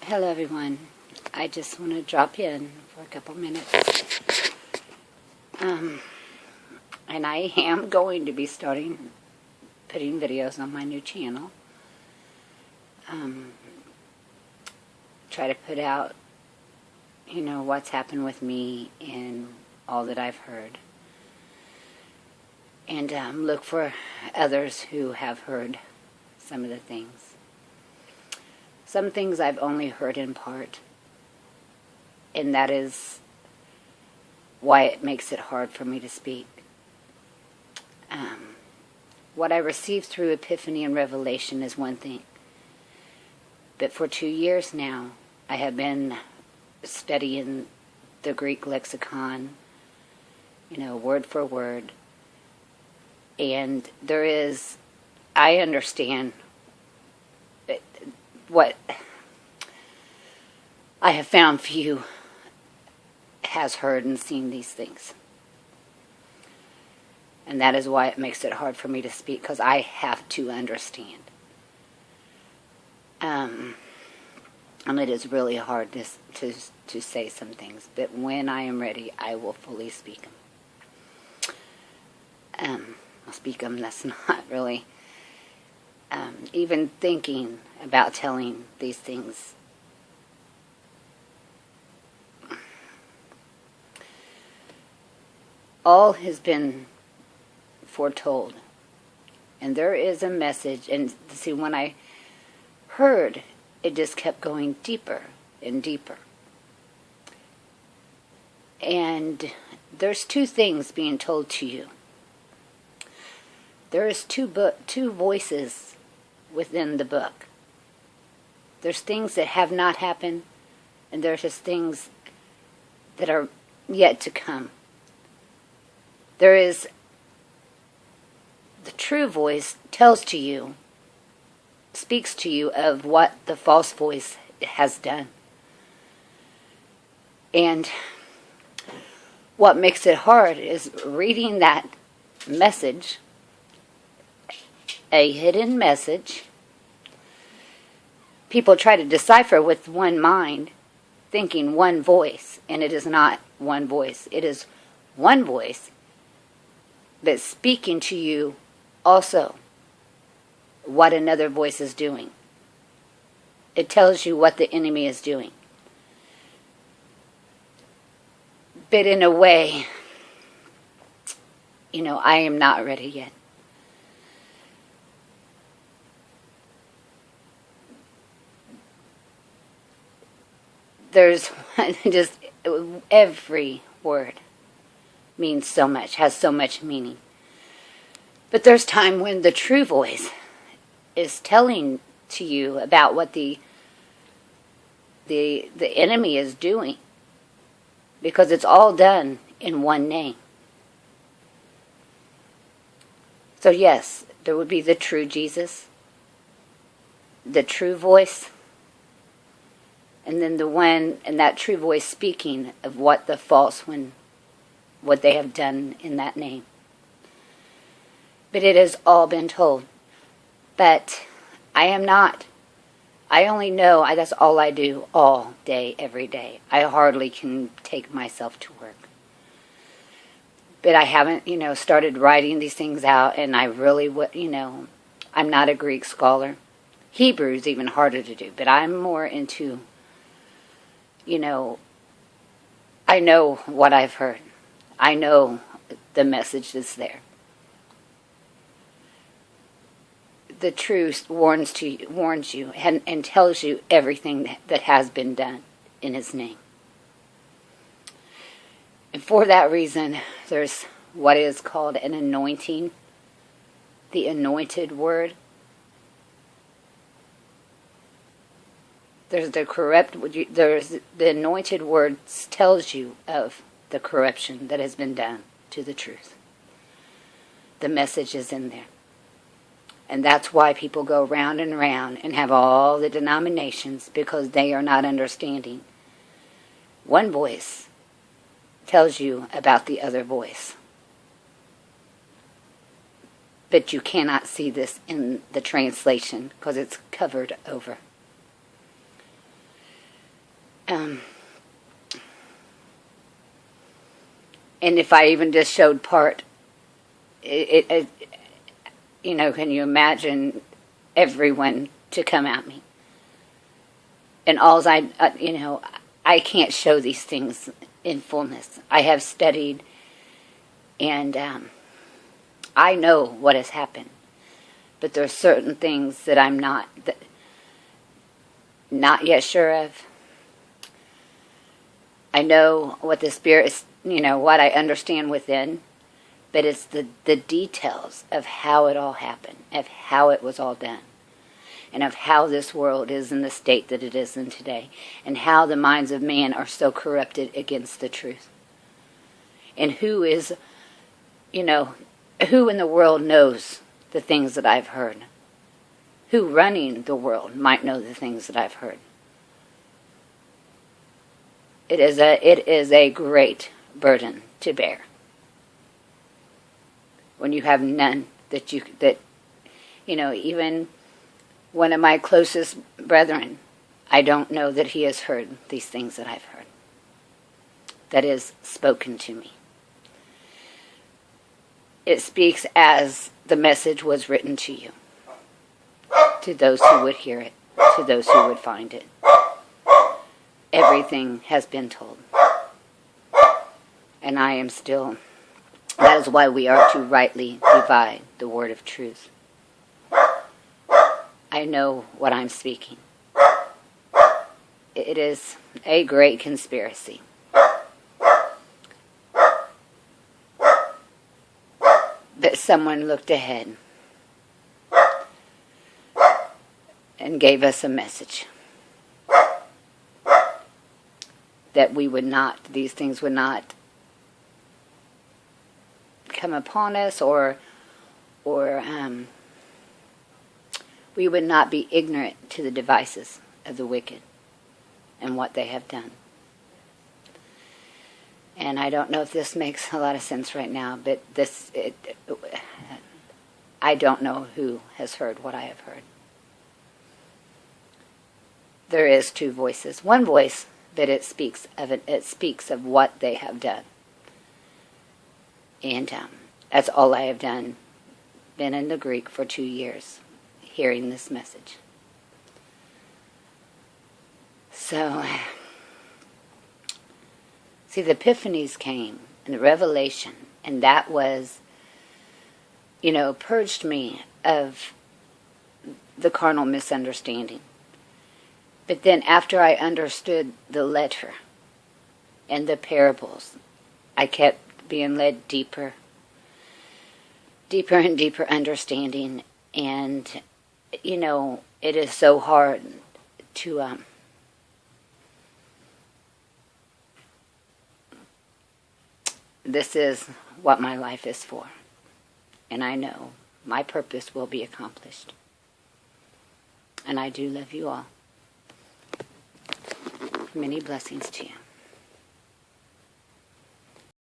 Hello everyone. I just want to drop in for a couple minutes. And I am going to be starting putting videos on my new channel. Try to put out, what's happened with me and all that I've heard. And look for others who have heard some of the things. Some things I've only heard in part, and that is why it makes it hard for me to speak. What I received through Epiphany and Revelation is one thing, but for 2 years now, I have been studying the Greek lexicon, word for word, and I understand what I have found few has heard and seen these things. And that is why it makes it hard for me to speak, because I have to understand. And it is really hard to say some things, but when I am ready, I will fully speak them. I'll speak them, that's not really... even thinking about telling these things, all has been foretold, and there is a message. And see, when I heard, it just kept going deeper and deeper. And there's two things being told to you. There is two voices within the book. There's things that have not happened, and there's just things that are yet to come. There is the true voice tells to you, speaks to you of what the false voice has done. And what makes it hard is reading that message, a hidden message. People try to decipher with one mind, thinking one voice, and it is not one voice. It is one voice, but speaking to you also what another voice is doing. It tells you what the enemy is doing. But in a way, I am not ready yet. There's just every word means so much, has so much meaning. But there's time when the true voice is telling to you about what the enemy is doing, because it's all done in one name. So yes, there would be the true Jesus, the true voice, and then the one, and that true voice speaking of what the false one, what they have done in that name. But it has all been told. But I only know, that's all I do all day, every day. I hardly can take myself to work. But I haven't, started writing these things out, and I really, I'm not a Greek scholar. Hebrew is even harder to do, but I'm more into, I know what I've heard. I know the message that's there. The truth warns you and tells you everything that has been done in His name. And for that reason, there's what is called an anointing, the anointed word. There's the anointed word tells you of the corruption that has been done to the truth. The message is in there. And that's why people go round and round and have all the denominations, because they are not understanding. One voice tells you about the other voice. But you cannot see this in the translation because it's covered over. And if I even just showed part, can you imagine everyone to come at me? And I can't show these things in fullness. I have studied, and I know what has happened. But there are certain things that I'm not yet sure of. I know what the Spirit is, what I understand within, but it's the details of how it all happened, of how it was all done, and of how this world is in the state that it is in today, and how the minds of man are so corrupted against the truth. And who in the world knows the things that I've heard? Who running the world might know the things that I've heard? It is a great burden to bear when you have none even one of my closest brethren, I don't know that he has heard these things that I've heard, that is spoken to me. It speaks as the message was written to you, to those who would hear it, to those who would find it. Everything has been told. And I am still, that is why we are to rightly divide the word of truth. I know what I'm speaking. It is a great conspiracy. That someone looked ahead and gave us a message. That these things would not come upon us, or we would not be ignorant to the devices of the wicked and what they have done. And I don't know if this makes a lot of sense right now, but I don't know who has heard what I have heard. There is two voices. One voice, but it speaks of what they have done. And that's all I have done. Been in the Greek for 2 years, hearing this message. So, see, the epiphanies came, and the revelation, and that was, purged me of the carnal misunderstanding. But then after I understood the letter and the parables, I kept being led deeper and deeper understanding. And, it is so hard to this is what my life is for. And I know my purpose will be accomplished. And I do love you all. Many blessings to you.